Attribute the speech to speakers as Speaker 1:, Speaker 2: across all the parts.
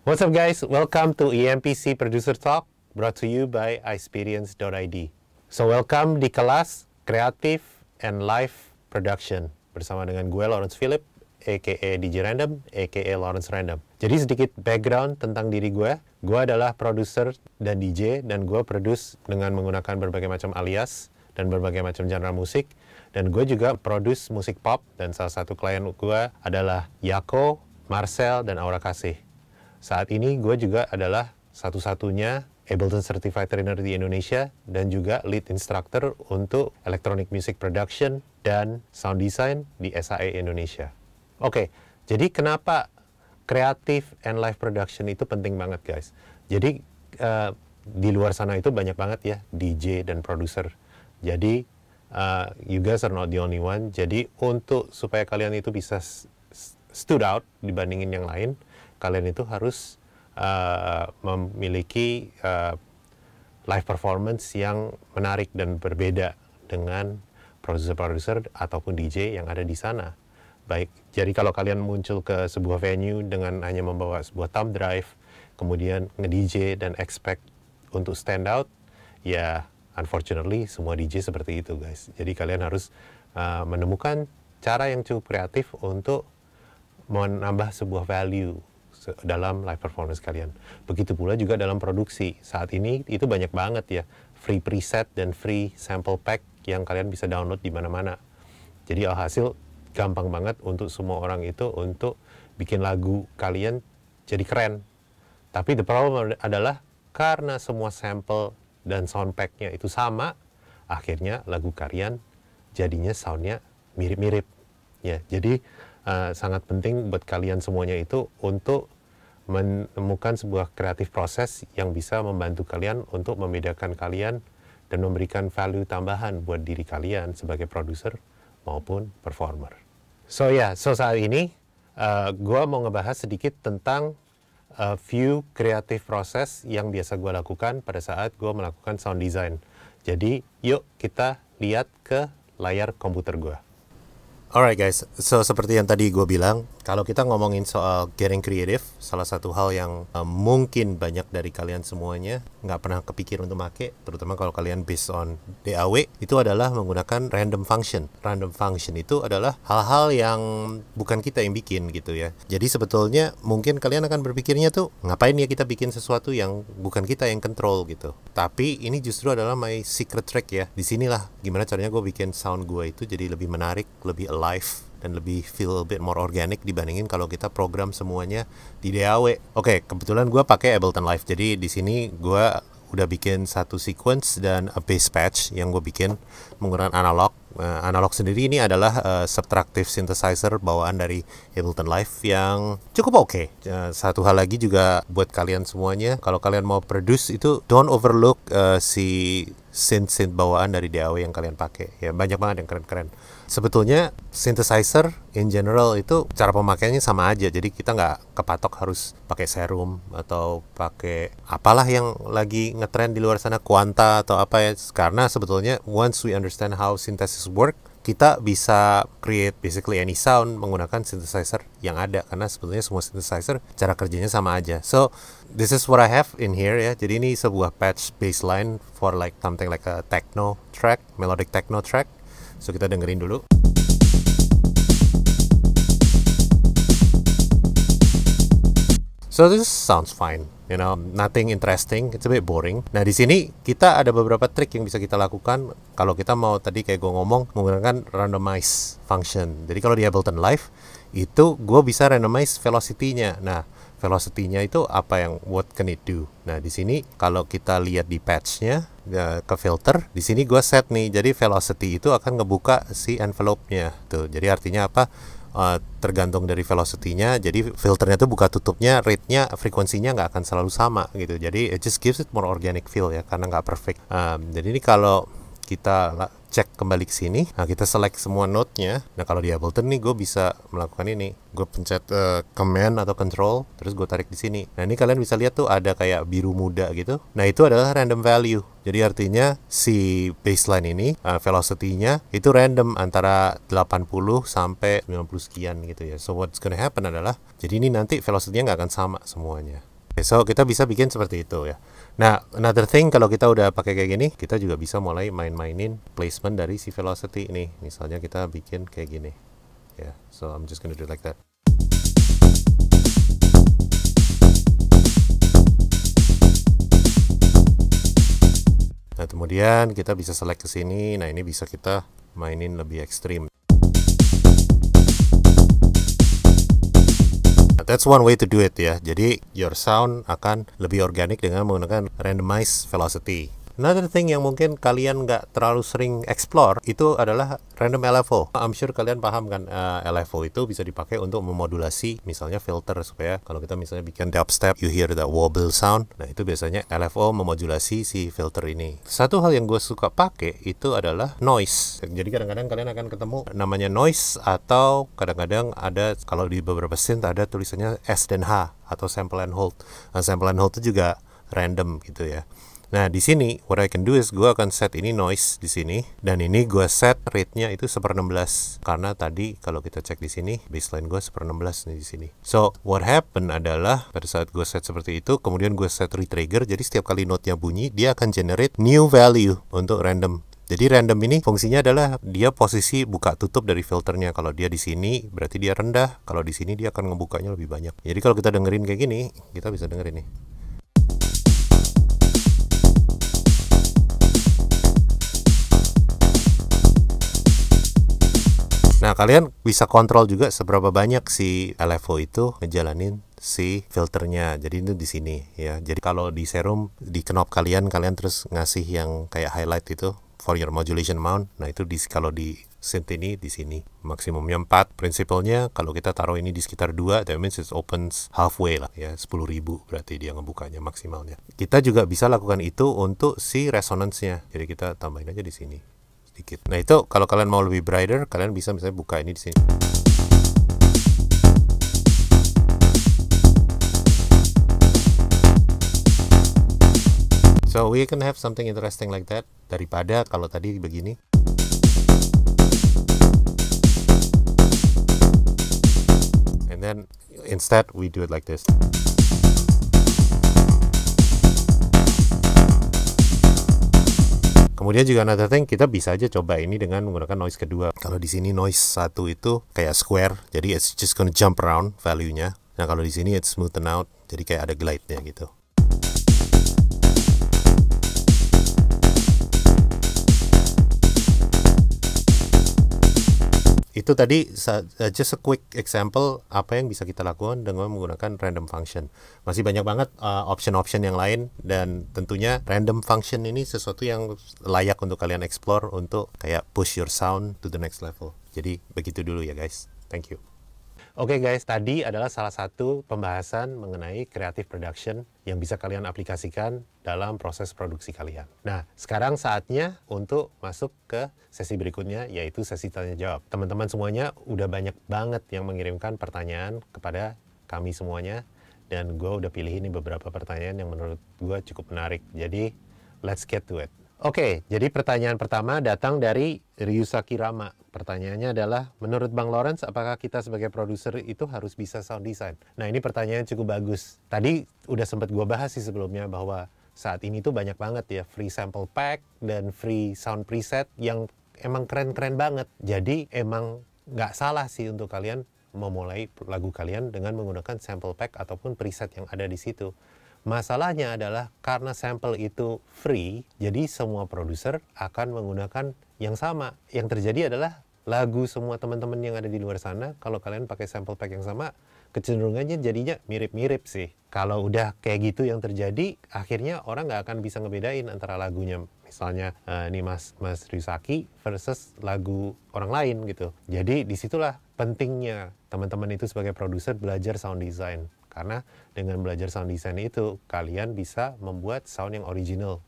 Speaker 1: What's up guys, welcome to EMPC Producer Talk, brought to you by iExperience.id. So welcome di kelas Creative and Live Production bersama dengan gue Lawrence Philip, aka DJ Random, aka Lawrence Random. Jadi sedikit background tentang diri gue adalah produser dan DJ, dan gue produce dengan menggunakan berbagai macam alias dan berbagai macam genre musik. Dan gue juga produce musik pop, dan salah satu klien gue adalah Yako, Marcel, dan Aura Kasih. Saat ini gue juga adalah satu-satunya Ableton Certified Trainer di Indonesia dan juga lead instructor untuk Electronic Music Production dan Sound Design di SAE Indonesia. Oke, jadi kenapa Creative and Live Production itu penting banget guys? Jadi di luar sana itu banyak banget ya DJ dan produser. Jadi you guys are not the only one. Jadi untuk supaya kalian itu bisa stood out dibandingin yang lain, kalian itu harus memiliki live performance yang menarik dan berbeda dengan produser-produser ataupun DJ yang ada di sana. Baik, jadi kalau kalian muncul ke sebuah venue dengan hanya membawa sebuah thumb drive, kemudian nge-DJ dan expect untuk stand out, ya unfortunately semua DJ seperti itu guys. Jadi kalian harus menemukan cara yang cukup kreatif untuk menambah sebuah value dalam live performance kalian. Begitu pula juga dalam produksi. Saat ini itu banyak banget ya free preset dan free sample pack yang kalian bisa download di mana-mana. Jadi alhasil gampang banget untuk semua orang itu untuk bikin lagu kalian jadi keren. Tapi the problem adalah karena semua sample dan sound pack-nya itu sama, akhirnya lagu kalian jadinya soundnya mirip-mirip. Ya, jadi sangat penting buat kalian semuanya itu untuk menemukan sebuah kreatif proses yang bisa membantu kalian untuk membedakan kalian dan memberikan value tambahan buat diri kalian sebagai produser maupun performer. So saat ini gue mau ngebahas sedikit tentang few kreatif proses yang biasa gue lakukan pada saat gue melakukan sound design. Jadi yuk kita lihat ke layar komputer gue. Alright guys, so seperti yang tadi gue bilang, kalau kita ngomongin soal getting creative, salah satu hal yang mungkin banyak dari kalian semuanya nggak pernah kepikir untuk make, terutama kalau kalian based on DAW, itu adalah menggunakan random function. Random function itu adalah hal-hal yang bukan kita yang bikin gitu ya. Jadi sebetulnya mungkin kalian akan berpikirnya tuh, ngapain ya kita bikin sesuatu yang bukan kita yang control gitu. Tapi ini justru adalah my secret trick ya. Disinilah gimana caranya gue bikin sound gue itu jadi lebih menarik, lebih alive, dan lebih feel a bit more organic dibandingin kalau kita program semuanya di DAW. Oke, kebetulan gue pakai Ableton Live. Jadi di sini gue udah bikin satu sequence dan a bass patch yang gue bikin menggunakan analog. Analog sendiri ini adalah subtractive synthesizer bawaan dari Ableton Live yang cukup oke. Satu hal lagi juga buat kalian semuanya, kalau kalian mau produce itu don't overlook si synth bawaan dari DAW yang kalian pakai. Ya banyak banget yang keren-keren. Sebetulnya synthesizer in general itu cara pemakaiannya sama aja. Jadi kita nggak kepatok harus pakai Serum atau pakai apalah yang lagi ngetrend di luar sana, Quanta atau apa ya. Karena sebetulnya once we understand how synthesis work, kita bisa create basically any sound menggunakan synthesizer yang ada, karena sebetulnya semua synthesizer cara kerjanya sama aja. So this is what I have in here ya. Jadi ini sebuah patch bassline for like something like a techno track, melodic techno track. So kita dengerin dulu. So this sounds fine, you know, nothing interesting, it's a bit boring. Nah di sini kita ada beberapa trik yang bisa kita lakukan kalau kita mau tadi kayak gue ngomong menggunakan randomize function. Jadi kalau di Ableton Live itu gue bisa randomize velocity-nya. Nah velocity-nya itu apa yang what can it do? Nah di sini kalau kita lihat di patch-nya ke filter, di sini gue set nih. Jadi velocity itu akan ngebuka si envelope-nya. Tuh, jadi artinya apa? Tergantung dari velocity-nya, jadi filternya tuh buka tutupnya, rate-nya, frekuensinya nggak akan selalu sama gitu. Jadi it just gives it more organic feel ya, karena nggak perfect. Jadi ini kalau kita cek kembali ke sini, nah kita select semua note-nya. Nah kalau di Ableton nih gue bisa melakukan ini, gue pencet command atau control, terus gue tarik di sini. Nah ini kalian bisa lihat tuh ada kayak biru muda gitu. Nah itu adalah random value. Jadi artinya si baseline ini velocity-nya itu random antara 80 sampai 90 sekian gitu ya. So what's gonna happen adalah, jadi ini nanti velocity-nya nggak akan sama semuanya. So kita bisa bikin seperti itu ya. Nah, another thing kalau kita udah pakai kayak gini, kita juga bisa mulai main-mainin placement dari si velocity ini. Misalnya kita bikin kayak gini. Ya, so I'm just gonna do like that. Nah, kemudian kita bisa select ke sini. Nah, ini bisa kita mainin lebih ekstrim. That's one way to do it ya. Jadi your sound akan lebih organik dengan menggunakan randomized velocity. Another thing yang mungkin kalian nggak terlalu sering explore itu adalah random LFO. I'm sure kalian paham kan, LFO itu bisa dipakai untuk memodulasi misalnya filter, supaya kalau kita misalnya bikin dubstep, you hear the wobble sound. Nah, itu biasanya LFO memodulasi si filter ini. Satu hal yang gue suka pakai itu adalah noise. Jadi kadang-kadang kalian akan ketemu namanya noise, atau kadang-kadang ada, kalau di beberapa synth ada tulisannya S dan H atau sample and hold. Nah, sample and hold itu juga random gitu ya. Nah, di sini what I can do is gue akan set ini noise di sini, dan ini gue set rate-nya itu 1/16, karena tadi kalau kita cek di sini baseline gue 1/16 nih di sini. So what happen adalah pada saat gue set seperti itu, kemudian gue set retrigger, jadi setiap kali note-nya bunyi dia akan generate new value untuk random. Jadi random ini fungsinya adalah dia posisi buka tutup dari filternya. Kalau dia di sini berarti dia rendah, kalau di sini dia akan ngebukanya lebih banyak. Jadi kalau kita dengerin kayak gini, kita bisa dengerin nih. Nah, kalian bisa kontrol juga seberapa banyak si LFO itu ngejalanin si filternya. Jadi itu di sini ya. Jadi kalau di serum, di knob kalian terus ngasih yang kayak highlight itu for your modulation amount. Nah, itu kalau di synth ini di sini maksimumnya 4. Prinsipalnya kalau kita taruh ini di sekitar 2, that means it opens halfway lah ya, 10.000 berarti dia ngebukanya maksimalnya. Kita juga bisa lakukan itu untuk si resonance-nya. Jadi kita tambahin aja di sini. Nah, itu kalau kalian mau lebih brighter, kalian bisa misalnya buka ini di sini. So we can have something interesting like that daripada kalau tadi begini. And then instead we do it like this. Kemudian juga another thing, kita bisa aja coba ini dengan menggunakan noise kedua. Kalau di sini noise satu itu kayak square, jadi it's just gonna jump around value-nya. Nah, kalau di sini it's smoothen out, jadi kayak ada glide-nya gitu. Itu tadi just a quick example apa yang bisa kita lakukan dengan menggunakan random function. Masih banyak banget option-option yang lain, dan tentunya random function ini sesuatu yang layak untuk kalian explore untuk kayak push your sound to the next level. Jadi begitu dulu ya guys. Thank you. Oke guys, tadi adalah salah satu pembahasan mengenai creative production yang bisa kalian aplikasikan dalam proses produksi kalian. Nah, sekarang saatnya untuk masuk ke sesi berikutnya, yaitu sesi tanya jawab. Teman-teman semuanya udah banyak banget yang mengirimkan pertanyaan kepada kami semuanya, dan gue udah pilih ini beberapa pertanyaan yang menurut gue cukup menarik. Jadi, let's get to it. Oke, jadi pertanyaan pertama datang dari Ryusaki Rama. Pertanyaannya adalah, menurut Bang Lawrence, apakah kita sebagai produser itu harus bisa sound design? Nah, ini pertanyaan cukup bagus. Tadi udah sempat gue bahas sih sebelumnya bahwa saat ini tuh banyak banget ya free sample pack dan free sound preset yang emang keren-keren banget. Jadi emang nggak salah sih untuk kalian memulai lagu kalian dengan menggunakan sample pack ataupun preset yang ada di situ. Masalahnya adalah karena sampel itu free, jadi semua produser akan menggunakan yang sama. Yang terjadi adalah lagu semua teman-teman yang ada di luar sana, kalau kalian pakai sample pack yang sama, kecenderungannya jadinya mirip-mirip sih. Kalau udah kayak gitu yang terjadi, akhirnya orang nggak akan bisa ngebedain antara lagunya. Misalnya ini Mas Ryusaki versus lagu orang lain gitu. Jadi disitulah pentingnya teman-teman itu sebagai produser belajar sound design. Karena dengan belajar sound design itu, kalian bisa membuat sound yang original.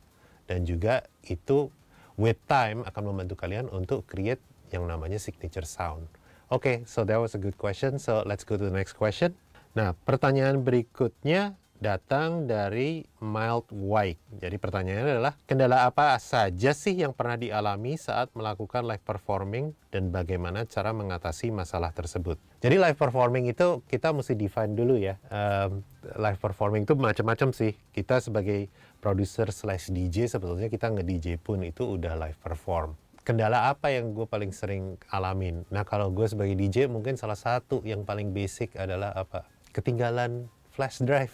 Speaker 1: Dan juga itu with time akan membantu kalian untuk create yang namanya signature sound. Oke, so that was a good question. So let's go to the next question. Nah, pertanyaan berikutnya datang dari Mild White. Jadi pertanyaannya adalah, kendala apa saja sih yang pernah dialami saat melakukan live performing dan bagaimana cara mengatasi masalah tersebut? Jadi live performing itu kita mesti define dulu ya. Live performing itu macam-macam sih. Kita sebagai producer / DJ sebetulnya kita nge-DJ pun itu udah live perform. Kendala apa yang gue paling sering alamin? Nah, kalau gue sebagai DJ mungkin salah satu yang paling basic adalah apa? Ketinggalan flash drive.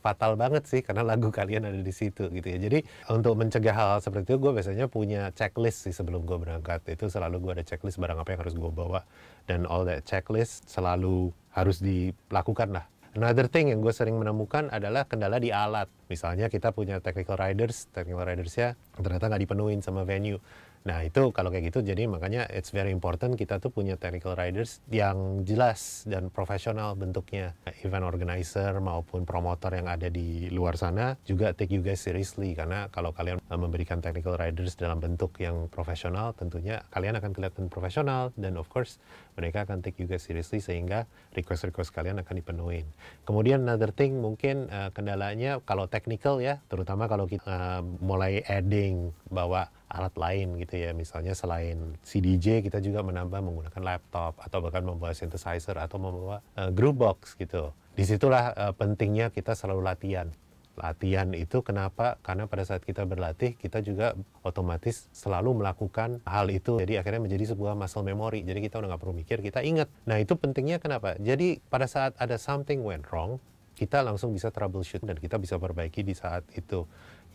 Speaker 1: Fatal banget sih karena lagu kalian ada di situ gitu ya. Jadi untuk mencegah hal-hal seperti itu, gue biasanya punya checklist sih sebelum gue berangkat. Itu selalu gue ada checklist barang apa yang harus gue bawa, dan all that checklist selalu harus dilakukan lah. Another thing yang gue sering menemukan adalah kendala di alat. Misalnya kita punya technical ridersnya ternyata nggak dipenuhin sama venue. Nah itu kalau kayak gitu, jadi makanya it's very important kita tuh punya technical riders yang jelas dan profesional bentuknya. Event organizer maupun promotor yang ada di luar sana juga take you guys seriously, karena kalau kalian memberikan technical riders dalam bentuk yang profesional, tentunya kalian akan kelihatan profesional, dan of course mereka akan take you guys seriously sehingga request kalian akan dipenuhin. Kemudian another thing mungkin kendalanya kalau technical ya, terutama kalau kita mulai adding bawa alat lain gitu ya, misalnya selain CDJ kita juga menambah menggunakan laptop atau bahkan membawa synthesizer atau membawa groovebox gitu. Disitulah pentingnya kita selalu latihan. Latihan itu kenapa? Karena pada saat kita berlatih kita juga otomatis selalu melakukan hal itu, jadi akhirnya menjadi sebuah muscle memory. Jadi kita udah nggak perlu mikir, kita ingat. Nah itu pentingnya kenapa? Jadi pada saat ada something went wrong, kita langsung bisa troubleshoot dan kita bisa perbaiki di saat itu.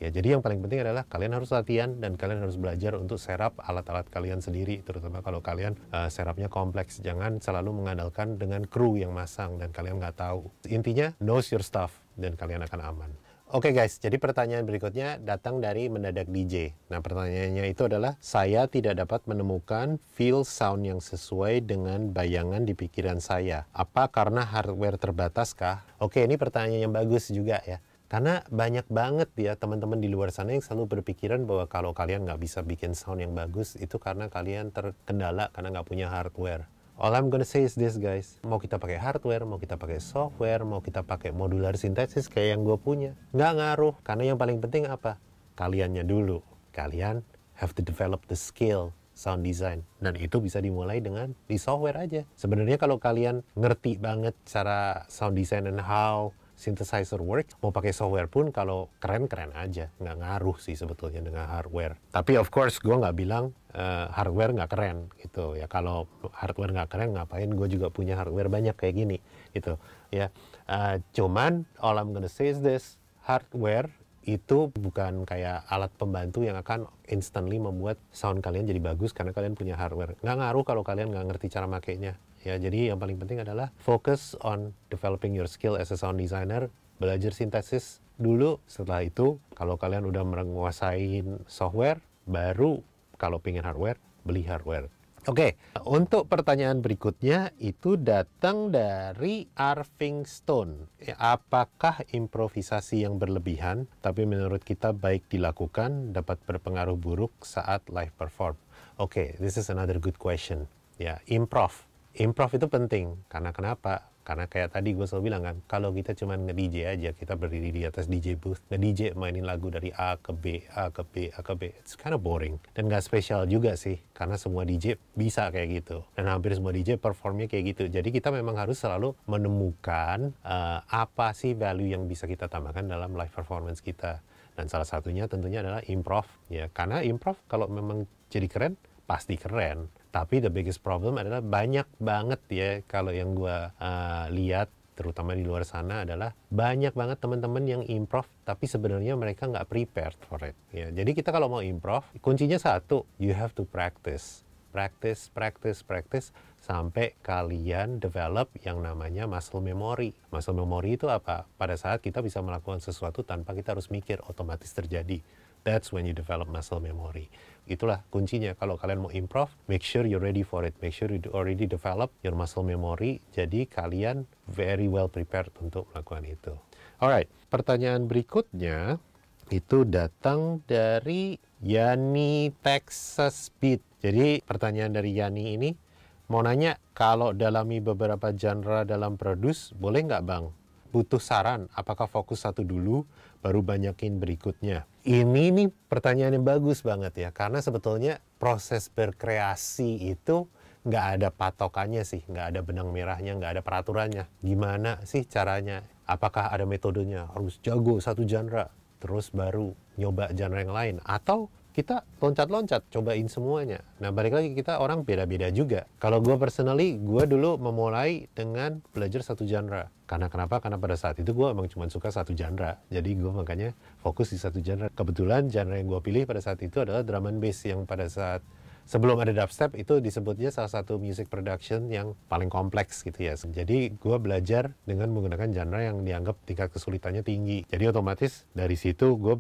Speaker 1: Ya, jadi yang paling penting adalah kalian harus latihan dan kalian harus belajar untuk serap alat-alat kalian sendiri, terutama kalau kalian serapnya kompleks. Jangan selalu mengandalkan dengan kru yang masang dan kalian nggak tahu. Intinya, knows your stuff dan kalian akan aman. Oke guys, jadi pertanyaan berikutnya datang dari Mendadak DJ. Nah pertanyaannya itu adalah, saya tidak dapat menemukan feel sound yang sesuai dengan bayangan di pikiran saya. Apa karena hardware terbatas kah? Oke, ini pertanyaan yang bagus juga ya. Karena banyak banget ya teman-teman di luar sana yang selalu berpikiran bahwa kalau kalian nggak bisa bikin sound yang bagus, itu karena kalian terkendala karena nggak punya hardware. All I'm gonna say is this guys, mau kita pakai hardware, mau kita pakai software, mau kita pakai modular synthesis kayak yang gue punya, nggak ngaruh. Karena yang paling penting apa? Kaliannya dulu. Kalian have to develop the skill sound design, dan itu bisa dimulai dengan di software aja. Sebenarnya kalau kalian ngerti banget cara sound design and how synthesizer work, mau pakai software pun kalau keren-keren aja, nggak ngaruh sih sebetulnya dengan hardware. Tapi of course gue nggak bilang hardware nggak keren gitu ya. Kalau hardware nggak keren, ngapain gue juga punya hardware banyak kayak gini gitu ya. Cuman all I'm gonna say is this, hardware itu bukan kayak alat pembantu yang akan instantly membuat sound kalian jadi bagus karena kalian punya hardware. Nggak ngaruh kalau kalian nggak ngerti cara makainya. Ya, jadi yang paling penting adalah focus on developing your skill as a sound designer. Belajar sintesis dulu. Setelah itu, kalau kalian udah menguasai software, baru kalau pengen hardware, beli hardware. Oke, untuk pertanyaan berikutnya itu datang dari Arving Stone. Apakah improvisasi yang berlebihan, tapi menurut kita baik dilakukan, dapat berpengaruh buruk saat live perform? Oke, this is another good question. Ya, improv itu penting. Karena kenapa? Karena kayak tadi gue selalu bilang kan, kalau kita cuma nge-DJ aja, kita berdiri di atas DJ booth, nge-DJ mainin lagu dari A ke B, A ke B, A ke B, it's kind of boring. Dan gak spesial juga sih, karena semua DJ bisa kayak gitu. Dan hampir semua DJ performnya kayak gitu. Jadi kita memang harus selalu menemukan apa sih value yang bisa kita tambahkan dalam live performance kita. Dan salah satunya tentunya adalah improv. Ya, karena improv kalau memang jadi keren, pasti keren. Tapi the biggest problem adalah banyak banget ya, kalau yang gue lihat terutama di luar sana adalah banyak banget teman-teman yang improv tapi sebenarnya mereka nggak prepared for it ya. Jadi kita kalau mau improv, kuncinya satu, you have to practice sampai kalian develop yang namanya muscle memory. Muscle memory itu apa? Pada saat kita bisa melakukan sesuatu tanpa kita harus mikir, otomatis terjadi. That's when you develop muscle memory. Itulah kuncinya. Kalau kalian mau improv, make sure you're ready for it. Make sure you already develop your muscle memory. Jadi kalian very well prepared untuk melakukan itu. Alright, pertanyaan berikutnya itu datang dari Yani Texas Beat. Jadi pertanyaan dari Yani ini mau nanya, kalau dalami beberapa genre dalam produce, boleh nggak bang? butuh saran, apakah fokus satu dulu, baru banyakin berikutnya? Ini nih pertanyaan yang bagus banget ya, karena sebetulnya proses berkreasi itu nggak ada patokannya sih, nggak ada benang merahnya, nggak ada peraturannya. Gimana sih caranya? Apakah ada metodenya? Harus jago satu genre, terus baru nyoba genre yang lain? Atau kita loncat-loncat, cobain semuanya. Nah, balik lagi, kita orang beda-beda juga. Kalau gue personally, gue dulu memulai dengan belajar satu genre. Karena kenapa? Karena pada saat itu gue emang cuma suka satu genre. Jadi gue makanya fokus di satu genre. Kebetulan genre yang gue pilih pada saat itu adalah drum and bass, yang pada saat sebelum ada dubstep itu disebutnya salah satu music production yang paling kompleks gitu ya. Jadi gue belajar dengan menggunakan genre yang dianggap tingkat kesulitannya tinggi. Jadi otomatis dari situ gue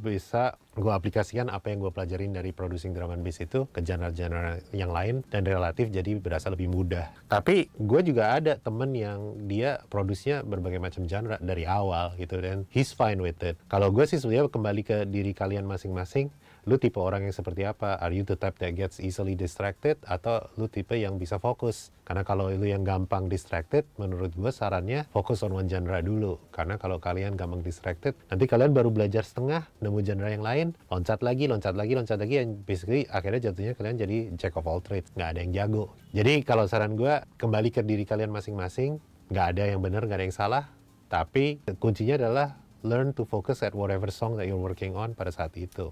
Speaker 1: aplikasikan apa yang gue pelajarin dari producing drum and bass itu ke genre-genre yang lain, dan relatif jadi berasa lebih mudah. Tapi gue juga ada temen yang dia produksinya berbagai macam genre dari awal gitu, dan he's fine with it. Kalau gue sih sebenarnya kembali ke diri kalian masing-masing. Lu tipe orang yang seperti apa? Are you the type that gets easily distracted? Atau lu tipe yang bisa fokus? Karena kalau lu yang gampang distracted, menurut gue sarannya fokus on one genre dulu. Karena kalau kalian gampang distracted, nanti kalian baru belajar setengah, nemu genre yang lain, loncat lagi, and basically akhirnya jatuhnya kalian jadi jack of all trades. Nggak ada yang jago. Jadi kalau saran gue, kembali ke diri kalian masing-masing. Nggak ada yang benar, nggak ada yang salah. Tapi kuncinya adalah learn to focus at whatever song that you're working on pada saat itu.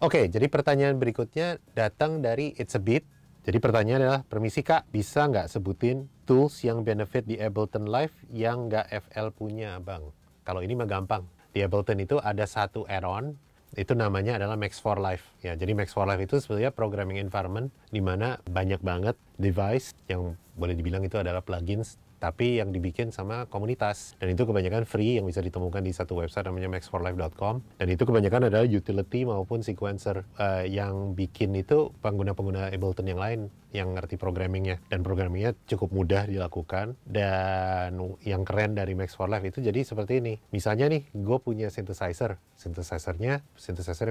Speaker 1: Oke, jadi pertanyaan berikutnya datang dari It's a Beat. Jadi pertanyaan adalah, permisi Kak, bisa nggak sebutin tools yang benefit di Ableton Live yang nggak FL punya, Bang? Kalau ini mah gampang. Di Ableton itu ada satu add-on, itu namanya adalah Max for Live. Ya, jadi Max for Live itu sebenarnya programming environment di mana banyak banget device yang boleh dibilang itu adalah plugins, tapi yang dibikin sama komunitas. Dan itu kebanyakan free, yang bisa ditemukan di satu website namanya maxforlife.com. Dan itu kebanyakan adalah utility maupun sequencer. Yang bikin itu pengguna-pengguna Ableton yang lain yang ngerti programmingnya. Dan programmingnya cukup mudah dilakukan. Dan yang keren dari Max for Life itu jadi seperti ini. Misalnya nih, gue punya synthesizer. Synthesizer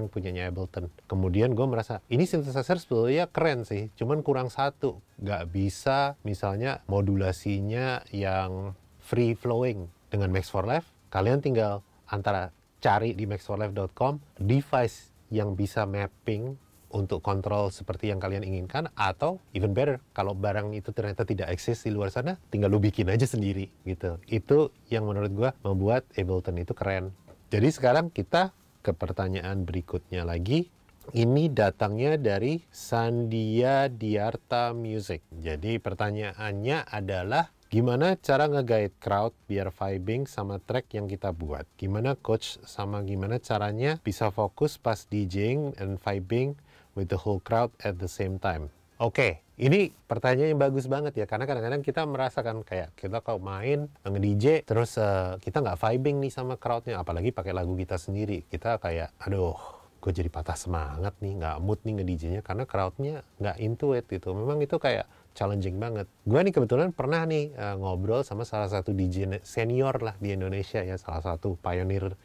Speaker 1: yang punyanya Ableton. Kemudian gue merasa, ini synthesizer sebetulnya keren sih, cuman kurang satu. Nggak bisa misalnya modulasinya yang free flowing. Dengan Max for Life, kalian tinggal antara cari di maxforlife.com device yang bisa mapping untuk kontrol seperti yang kalian inginkan, atau even better, kalau barang itu ternyata tidak eksis di luar sana, tinggal lu bikin aja sendiri gitu. Itu yang menurut gua membuat Ableton itu keren. Jadi sekarang kita ke pertanyaan berikutnya lagi. Ini datangnya dari Sandia Diarta Music. Jadi pertanyaannya adalah, gimana cara nge-guide crowd biar vibing sama track yang kita buat? Gimana coach sama gimana caranya bisa fokus pas DJing and vibing with the whole crowd at the same time? Oke, ini pertanyaan yang bagus banget ya, karena kadang-kadang kita merasakan kayak kita kalau main nge-DJ terus kita nggak vibing nih sama crowdnya, apalagi pakai lagu kita sendiri. Kita kayak, aduh, gue jadi patah semangat nih, nggak mood nih nge-DJ-nya karena crowdnya nggak into it gitu. Memang itu kayak challenging banget. Gue nih kebetulan pernah nih ngobrol sama salah satu DJ senior lah di Indonesia ya, salah satu pionir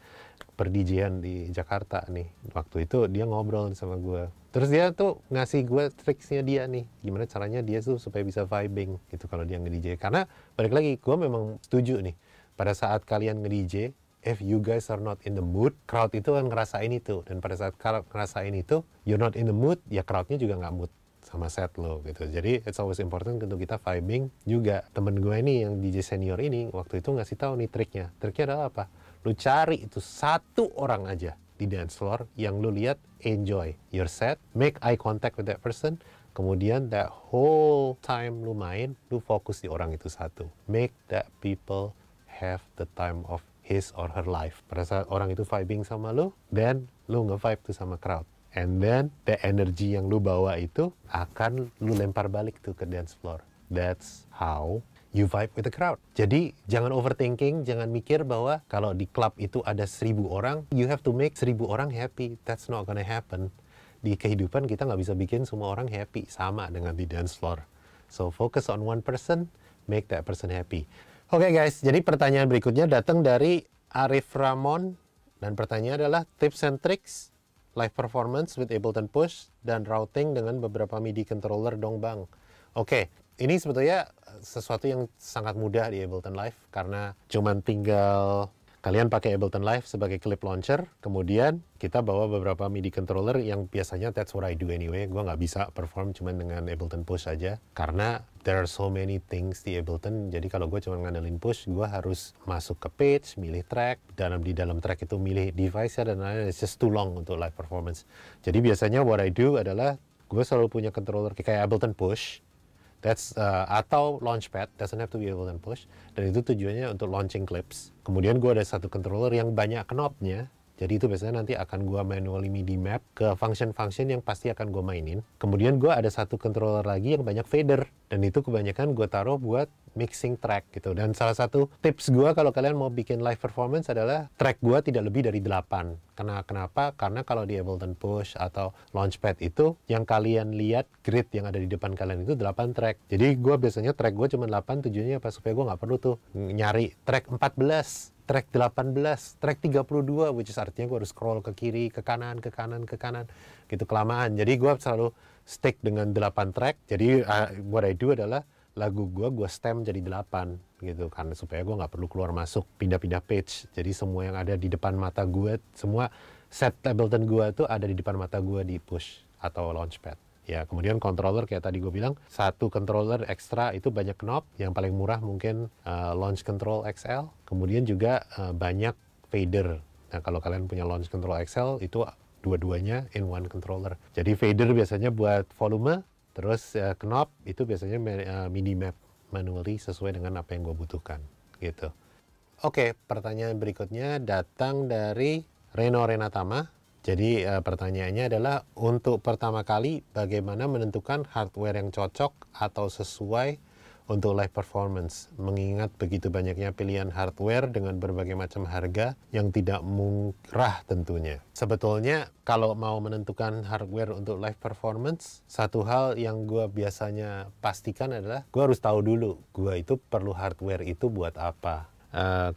Speaker 1: per-DJ-an di Jakarta nih. Waktu itu dia ngobrol sama gue. Terus dia tuh ngasih gue triksnya dia nih, gimana caranya dia tuh supaya bisa vibing gitu kalau dia nge-DJ. Karena balik lagi, gue memang setuju nih, pada saat kalian nge-DJ, if you guys are not in the mood, crowd itu kan ngerasain itu. Dan pada saat crowd ngerasain itu, you're not in the mood, ya crowdnya juga nggak mood sama set lo gitu. Jadi it's always important untuk kita vibing juga. Temen gue ini yang DJ senior ini waktu itu ngasih tahu nih triknya. Triknya adalah apa? Lu cari itu satu orang aja di dance floor yang lu lihat enjoy your set, make eye contact with that person, kemudian that whole time lu main, lu fokus di orang itu satu. Make that people have the time of his or her life. Pada saat orang itu vibing sama lu, then lu nge-vibe tuh sama crowd. And then the energy yang lu bawa itu akan lu lempar balik tuh ke dance floor. That's how you vibe with the crowd. Jadi jangan overthinking, jangan mikir bahwa kalau di club itu ada 1000 orang, you have to make 1000 orang happy. That's not gonna happen. Di kehidupan kita nggak bisa bikin semua orang happy sama dengan di dance floor. So focus on one person, make that person happy. Oke guys, jadi pertanyaan berikutnya datang dari Arif Ramon, dan pertanyaan adalah tips and tricks live performance with Ableton Push dan routing dengan beberapa MIDI controller dong bang. Oke, ini sebetulnya sesuatu yang sangat mudah di Ableton Live karena cuman tinggal kalian pakai Ableton Live sebagai clip launcher, kemudian kita bawa beberapa MIDI controller yang biasanya that's what I do anyway. Gue nggak bisa perform cuman dengan Ableton Push aja, karena there are so many things di Ableton. Jadi kalau gue cuma ngandelin push, gue harus masuk ke page, milih track, di dalam track itu milih device ya, dan lain-lain. It's just too long untuk live performance. Jadi biasanya what I do adalah gue selalu punya controller kayak Ableton Push. Atau Launchpad, doesn't have to be Ableton Push, dan itu tujuannya untuk launching clips. Kemudian gue ada satu controller yang banyak knobnya, jadi itu biasanya nanti akan gue manually MIDI map ke function-function yang pasti akan gue mainin. Kemudian gue ada satu controller lagi yang banyak fader, dan itu kebanyakan gue taruh buat mixing track gitu. Dan salah satu tips gue kalau kalian mau bikin live performance adalah track gue tidak lebih dari 8. Kenapa? Karena kalau di Ableton Push atau Launchpad itu yang kalian lihat grid yang ada di depan kalian itu 8 track. Jadi gue biasanya track gue cuma 8, tujuannya apa? Supaya gue nggak perlu tuh nyari track 14, track 18, track 32, which is artinya gue harus scroll ke kiri, ke kanan, ke kanan, ke kanan, gitu kelamaan. Jadi gue selalu stick dengan 8 track. Jadi what I do adalah lagu gue stem jadi 8 gitu, karena supaya gue nggak perlu keluar masuk pindah-pindah page. Jadi semua yang ada di depan mata gue, semua set Ableton gue tuh ada di depan mata gue di Push atau Launchpad. Ya, kemudian controller kayak tadi gue bilang, satu controller ekstra itu banyak knob. Yang paling murah mungkin Launch Control XL. Kemudian juga banyak fader. Nah, kalau kalian punya Launch Control XL itu dua-duanya in one controller. Jadi fader biasanya buat volume, terus knob itu biasanya MIDI map manually sesuai dengan apa yang gue butuhkan gitu. Oke, pertanyaan berikutnya datang dari Reno Renatama. Jadi pertanyaannya adalah, untuk pertama kali bagaimana menentukan hardware yang cocok atau sesuai untuk live performance, mengingat begitu banyaknya pilihan hardware dengan berbagai macam harga yang tidak murah tentunya. Sebetulnya kalau mau menentukan hardware untuk live performance, satu hal yang gue biasanya pastikan adalah gue harus tahu dulu gue itu perlu hardware itu buat apa.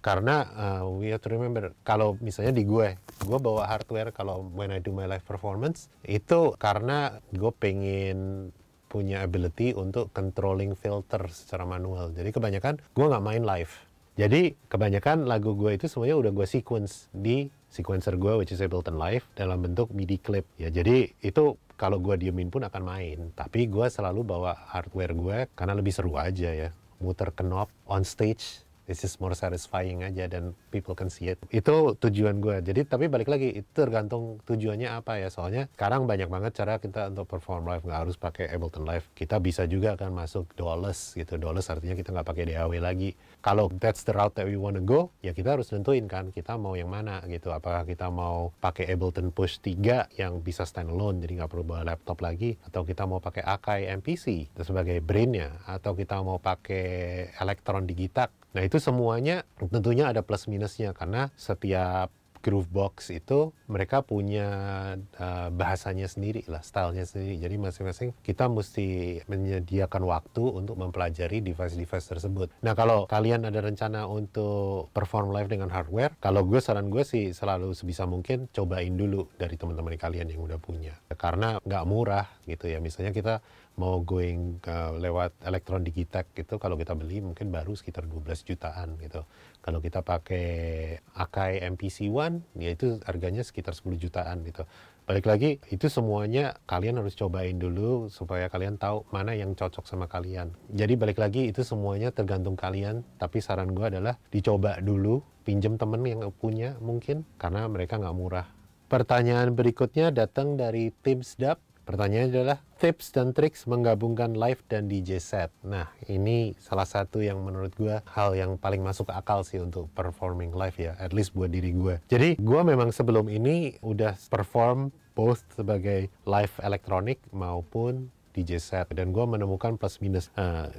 Speaker 1: Karena we have to remember, kalau misalnya di gue bawa hardware kalau when I do my live performance, itu karena gue pengen punya ability untuk controlling filter secara manual. Jadi kebanyakan gue nggak main live. Jadi kebanyakan lagu gue itu semuanya udah gue sequence di sequencer gue, which is Ableton Live, dalam bentuk MIDI clip. Ya, jadi itu kalau gue diemin pun akan main. Tapi gue selalu bawa hardware gue karena lebih seru aja ya. Muter knob on stage, it's just more satisfying aja, dan people can see it. Itu tujuan gue. Jadi tapi balik lagi, itu tergantung tujuannya apa ya. Soalnya sekarang banyak banget cara kita untuk perform live, nggak harus pakai Ableton Live. Kita bisa juga kan masuk DAWless gitu. DAWless artinya kita nggak pakai DAW lagi. Kalau that's the route that we wanna go, ya kita harus nentuin kan kita mau yang mana gitu. Apakah kita mau pakai Ableton Push 3 yang bisa standalone, jadi nggak perlu bawa laptop lagi, atau kita mau pakai Akai MPC sebagai brainnya, atau kita mau pakai Elektron Digitak. Nah, itu semuanya tentunya ada plus minusnya, karena setiap Groovebox itu mereka punya bahasanya sendiri lah, stylenya sendiri. Jadi masing-masing kita mesti menyediakan waktu untuk mempelajari device-device tersebut. Nah, kalau kalian ada rencana untuk perform live dengan hardware, kalau gue, saran gue sih selalu sebisa mungkin cobain dulu dari teman-teman kalian yang udah punya. Karena nggak murah gitu ya. Misalnya kita mau going lewat Elektron Digitak gitu, kalau kita beli mungkin baru sekitar 12 jutaan gitu. Kalau kita pakai Akai MPC One, ya itu harganya sekitar 10 jutaan gitu. Balik lagi, itu semuanya kalian harus cobain dulu supaya kalian tahu mana yang cocok sama kalian. Jadi balik lagi, itu semuanya tergantung kalian, tapi saran gue adalah dicoba dulu, pinjem temen yang punya mungkin, karena mereka nggak murah. Pertanyaan berikutnya datang dari Timsdap. Pertanyaannya adalah tips dan triks menggabungkan live dan DJ set. Nah, ini salah satu yang menurut gue hal yang paling masuk akal sih untuk performing live ya, at least buat diri gue. Jadi gue memang sebelum ini udah perform both sebagai live elektronik maupun DJ set, dan gue menemukan plus minus.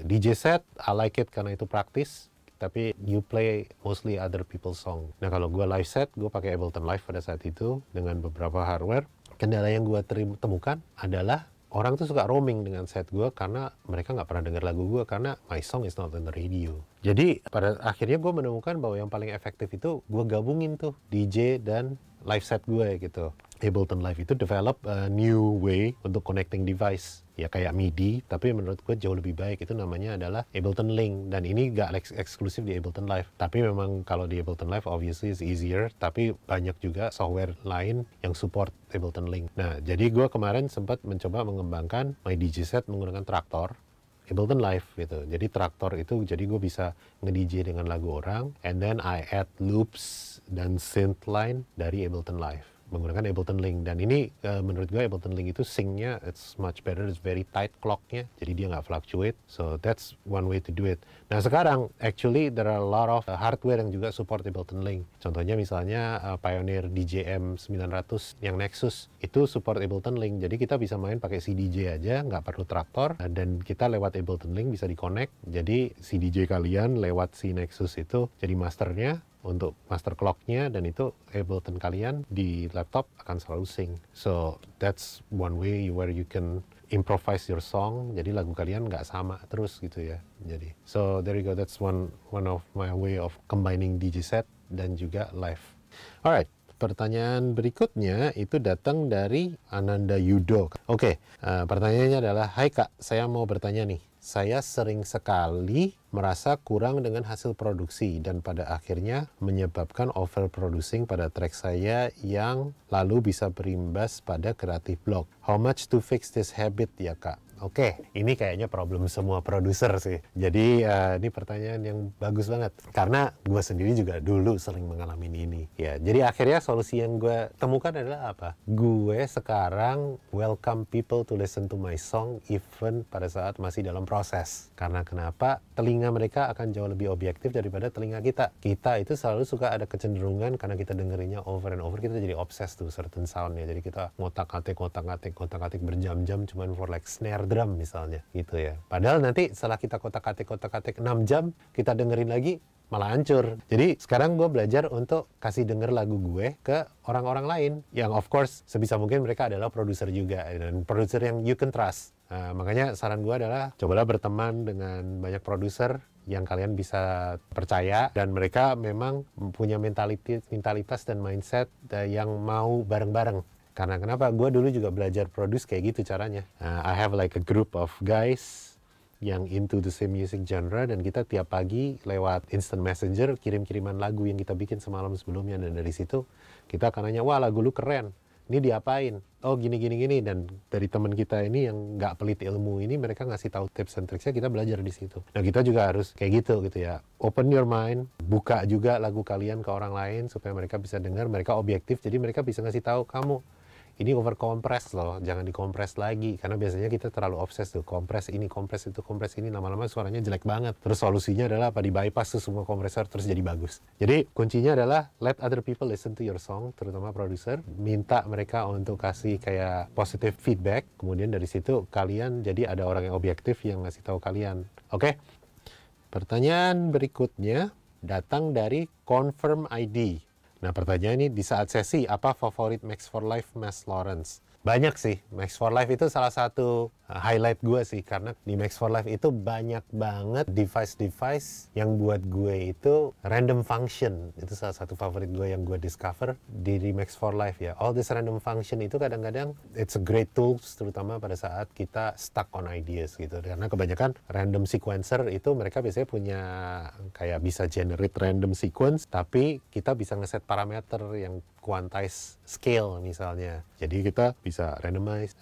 Speaker 1: DJ set, I like it karena itu praktis, tapi you play mostly other people's song. Nah, kalau gue live set, gue pakai Ableton Live pada saat itu dengan beberapa hardware. Kendala yang gue temukan adalah orang tuh suka roaming dengan set gue karena mereka nggak pernah dengar lagu gue, karena my song is not on the radio. Jadi pada akhirnya gue menemukan bahwa yang paling efektif itu gue gabungin tuh DJ dan live set gue gitu. Ableton Live itu develop a new way untuk connecting device. Ya kayak MIDI, tapi menurut gue jauh lebih baik. Itu namanya adalah Ableton Link. Dan ini gak eksklusif di Ableton Live. Tapi memang kalau di Ableton Live obviously is easier. Tapi banyak juga software lain yang support Ableton Link. Nah, jadi gue kemarin sempat mencoba mengembangkan my DJ set menggunakan Traktor. Ableton Live gitu. Jadi Traktor itu jadi gue bisa nge-DJ dengan lagu orang. And then I add loops dan synth line dari Ableton Live menggunakan Ableton Link. Dan ini menurut gue Ableton Link itu sync-nya it's much better, it's very tight clock-nya, jadi dia nggak fluctuate. So that's one way to do it. Nah sekarang actually there are a lot of hardware yang juga support Ableton Link. Contohnya misalnya Pioneer DJM 900 yang Nexus itu support Ableton Link. Jadi kita bisa main pakai CDJ aja, nggak perlu Traktor, dan kita lewat Ableton Link bisa di-connect. Jadi CDJ kalian lewat si Nexus itu jadi masternya untuk master clock-nya, dan itu Ableton kalian di laptop akan selalu sync. So that's one way where you can improvise your song, jadi lagu kalian nggak sama terus gitu ya. Jadi so there you go, that's one of my way of combining DJ set dan juga live. Alright, pertanyaan berikutnya itu datang dari Ananda Yudo. Oke, pertanyaannya adalah, hai Kak, saya mau bertanya nih. Saya sering sekali merasa kurang dengan hasil produksi dan pada akhirnya menyebabkan overproducing pada track saya yang lalu bisa berimbas pada creative block. How much to fix this habit ya Kak? Oke, ini kayaknya problem semua produser sih. Jadi ini pertanyaan yang bagus banget. Karena gue sendiri juga dulu sering mengalami ini. Ya, jadi akhirnya solusi yang gue temukan adalah apa? Gue sekarang welcome people to listen to my song even pada saat masih dalam proses. Karena kenapa? Telinga mereka akan jauh lebih objektif daripada telinga kita. Kita itu selalu suka ada kecenderungan karena kita dengerinnya over and over, kita jadi obsessed tuh certain sound ya. Jadi kita ngotak-atik berjam-jam cuman for like snare drum misalnya gitu ya. Padahal nanti setelah kita kotak-atik 6 jam, kita dengerin lagi malah hancur. Jadi sekarang gue belajar untuk kasih denger lagu gue ke orang-orang lain yang of course sebisa mungkin mereka adalah produser juga, dan produser yang you can trust. Makanya saran gue adalah cobalah berteman dengan banyak produser yang kalian bisa percaya dan mereka memang punya mentalitas dan mindset yang mau bareng-bareng. Karena kenapa? Gue dulu juga belajar produce kayak gitu caranya. I have like a group of guys yang into the same music genre, dan kita tiap pagi lewat instant messenger kirim-kiriman lagu yang kita bikin semalam sebelumnya, dan dari situ kita akan nanya, wah lagu lu keren, ini diapain? Oh gini, dan dari teman kita ini yang nggak pelit ilmu ini, mereka ngasih tahu tips and tricksnya, kita belajar di situ. Nah kita juga harus kayak gitu ya, open your mind, buka juga lagu kalian ke orang lain supaya mereka bisa dengar, mereka objektif, jadi mereka bisa ngasih tahu kamu, ini over compress loh, jangan dikompres lagi. Karena biasanya kita terlalu obses tuh, kompres ini, kompres itu, kompres ini, lama-lama suaranya jelek banget. Terus solusinya adalah apa? Di bypass tuh semua kompresor terus jadi bagus. Jadi kuncinya adalah let other people listen to your song, terutama produser. Minta mereka untuk kasih kayak positive feedback. Kemudian dari situ kalian jadi ada orang yang objektif yang ngasih tahu kalian. Oke? Pertanyaan berikutnya datang dari Confirm ID. Nah pertanyaan ini, di saat sesi apa favorit Max for Live Mas Lawrence? Banyak sih, Max for Live itu salah satu highlight gue sih, karena di Max for Live itu banyak banget device-device yang buat gue itu random function. Itu salah satu favorit gue yang gue discover di Max for Live ya. All this random function itu kadang-kadang it's a great tools, terutama pada saat kita stuck on ideas gitu. Karena kebanyakan random sequencer itu mereka biasanya punya kayak bisa generate random sequence, tapi kita bisa ngeset parameter yang quantize scale misalnya. Jadi kita bisa randomize,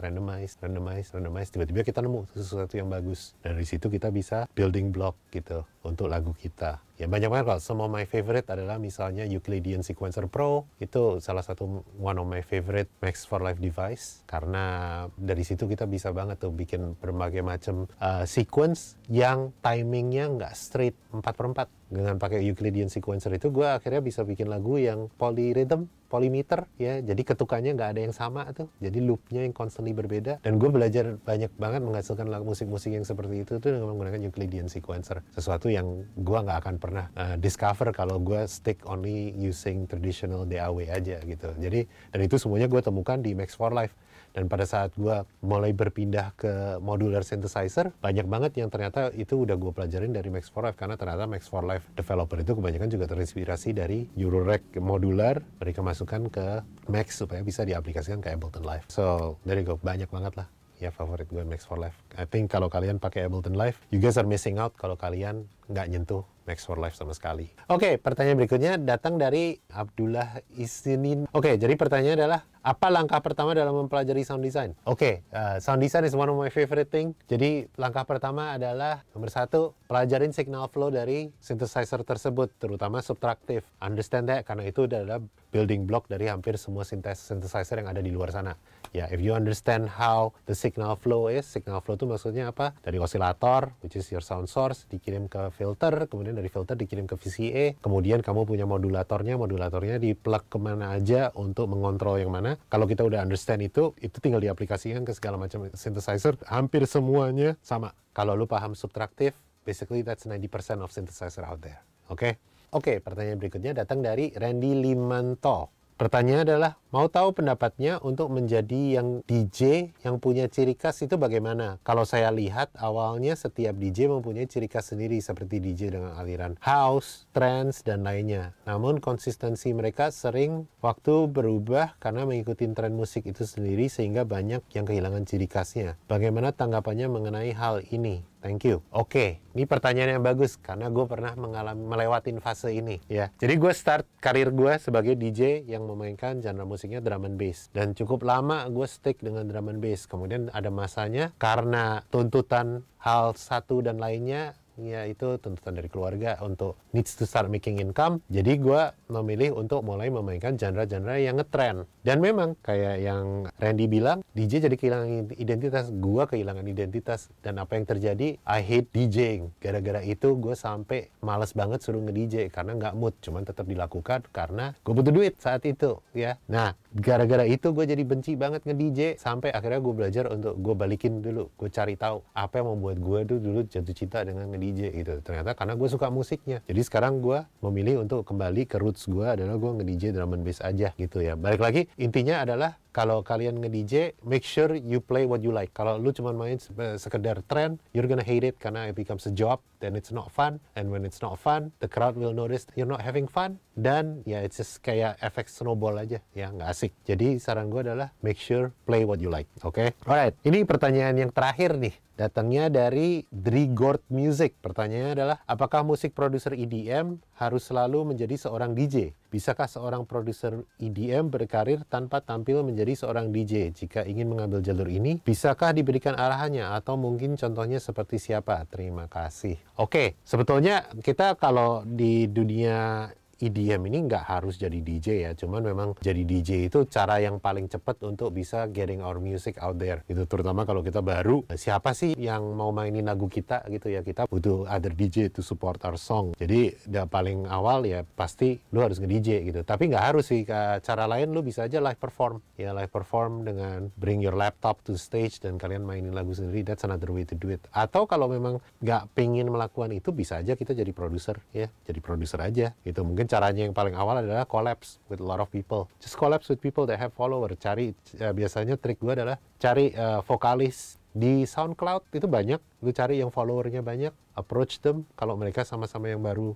Speaker 1: tiba-tiba kita nemu sesuatu yang bagus. Dan dari situ kita bisa building block gitu untuk lagu kita. Ya banyak banget kalau some of my favorite adalah misalnya Euclidean Sequencer Pro. Itu salah satu one of my favorite Max for Live device. Karena dari situ kita bisa banget tuh bikin berbagai macam sequence yang timingnya nggak straight 4/4. Dengan pakai Euclidean Sequencer itu gue akhirnya bisa bikin lagu yang polyrhythm, polymeter ya. Jadi ketukannya nggak ada yang sama tuh. Jadi loopnya yang constantly berbeda. Dan gue belajar banyak banget menghasilkan lagu musik-musik yang seperti itu tuh dengan menggunakan Euclidean Sequencer. Sesuatu yang gue nggak akan pernah discover kalau gue stick only using traditional DAW aja gitu. Jadi dan itu semuanya gue temukan di Max for Live. Dan pada saat gue mulai berpindah ke modular synthesizer, banyak banget yang ternyata itu udah gue pelajarin dari Max for Life, karena ternyata Max for Life developer itu kebanyakan juga terinspirasi dari Eurorack modular, mereka masukkan ke Max supaya bisa diaplikasikan ke Ableton Live. So, dari gue banyak banget lah. Ya, favorit gue Max for Life. I think kalau kalian pakai Ableton Live, you guys are missing out kalau kalian nggak nyentuh Max for Life sama sekali. Oke, pertanyaan berikutnya datang dari Abdullah Isnin. Oke, jadi pertanyaannya adalah, apa langkah pertama dalam mempelajari sound design? Oke, sound design is one of my favorite thing. Jadi langkah pertama adalah, nomor 1, pelajarin signal flow dari synthesizer tersebut, terutama subtraktif. Understand that, karena itu adalah building block dari hampir semua synthesizer yang ada di luar sana. Ya, if you understand how the signal flow is, signal flow itu maksudnya apa? Dari osilator, which is your sound source, dikirim ke filter, kemudian dari filter dikirim ke VCA, kemudian kamu punya modulatornya di-plug kemana aja untuk mengontrol yang mana. Kalau kita udah understand itu tinggal diaplikasikan ke segala macam synthesizer, hampir semuanya sama. Kalau lu paham subtraktif, basically that's 90% of synthesizer out there. Oke? Oke, pertanyaan berikutnya datang dari Randy Limanto. Pertanyaan adalah, mau tahu pendapatnya untuk menjadi yang DJ yang punya ciri khas itu bagaimana? Kalau saya lihat, awalnya setiap DJ mempunyai ciri khas sendiri, seperti DJ dengan aliran house, trance, dan lainnya. Namun konsistensi mereka sering waktu berubah karena mengikuti tren musik itu sendiri, sehingga banyak yang kehilangan ciri khasnya. Bagaimana tanggapannya mengenai hal ini? Thank you. Oke, ini pertanyaan yang bagus karena gue pernah melewatin fase ini ya. Jadi gue start karir gue sebagai DJ yang memainkan genre musiknya drum and bass, dan cukup lama gue stick dengan drum and bass. Kemudian ada masanya karena tuntutan hal satu dan lainnya, yaitu tuntutan dari keluarga untuk needs to start making income. Jadi gue memilih untuk mulai memainkan genre-genre yang ngetrend. Dan memang kayak yang Randy bilang, DJ jadi kehilangan identitas. Gue kehilangan identitas. Dan apa yang terjadi? I hate DJing. Gara-gara itu gue sampai males banget suruh nge-DJ karena nggak mood. Cuman tetap dilakukan karena gue butuh duit saat itu ya. Nah, gara-gara itu gue jadi benci banget nge-DJ, sampai akhirnya gue belajar untuk gue balikin dulu. Gue cari tahu apa yang membuat gue dulu jatuh cinta dengan nge-DJ gitu. Ternyata karena gue suka musiknya. Jadi sekarang gue memilih untuk kembali ke roots gue, adalah gue nge-DJ drum and bass aja gitu ya. Balik lagi, intinya adalah kalau kalian nge-DJ, make sure you play what you like. Kalau lu cuma main sekedar trend, you're gonna hate it karena it becomes a job, then it's not fun. And when it's not fun, the crowd will notice you're not having fun. Dan ya, it's just kayak efek snowball aja, ya nggak asik. Jadi saran gue adalah make sure play what you like, oke? Alright, ini pertanyaan yang terakhir nih. Datangnya dari Drigord Music. Pertanyaannya adalah, apakah musik produser EDM harus selalu menjadi seorang DJ? Bisakah seorang produser EDM berkarir tanpa tampil menjadi seorang DJ? Jika ingin mengambil jalur ini, bisakah diberikan arahannya? Atau mungkin contohnya seperti siapa? Terima kasih. Oke, sebetulnya kita kalau di dunia EDM ini nggak harus jadi DJ ya, cuman memang jadi DJ itu cara yang paling cepat untuk bisa getting our music out there gitu, terutama kalau kita baru. Siapa sih yang mau mainin lagu kita gitu ya, kita butuh other DJ to support our song. Jadi paling awal ya pasti lu harus nge-DJ gitu, tapi nggak harus sih. Cara lain lu bisa aja live perform ya, live perform dengan bring your laptop to stage dan kalian mainin lagu sendiri. That's another way to do it. Atau kalau memang nggak pengen melakukan itu, bisa aja kita jadi produser ya, jadi produser aja gitu. Mungkin caranya yang paling awal adalah collabs with a lot of people. Just collabs with people that have follower. Cari, biasanya trik gue adalah cari vokalis di SoundCloud, itu banyak. Lu cari yang followernya banyak, approach them. Kalau mereka sama-sama yang baru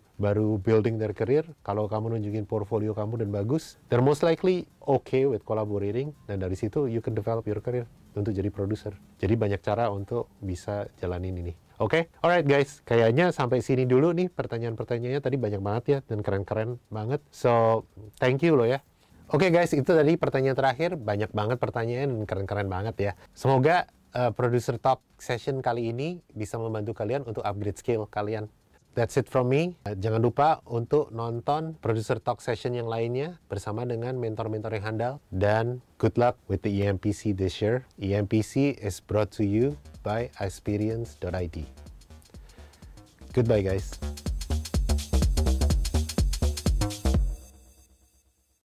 Speaker 1: building their career, kalau kamu nunjukin portfolio kamu dan bagus, they're most likely okay with collaborating. Dan dari situ you can develop your career untuk jadi produser. Jadi banyak cara untuk bisa jalanin ini. Oke, alright guys, kayaknya sampai sini dulu nih pertanyaan-pertanyaannya. Tadi banyak banget ya, dan keren-keren banget. So, thank you loh ya. Oke guys, itu tadi pertanyaan terakhir. Banyak banget pertanyaan dan keren-keren banget ya. Semoga Producer Talk session kali ini bisa membantu kalian untuk upgrade skill kalian. That's it from me. Jangan lupa untuk nonton Producer Talk session yang lainnya bersama dengan mentor-mentor yang handal. Dan good luck with the EMPC this year. EMPC is brought to you by Experience.id. Goodbye guys.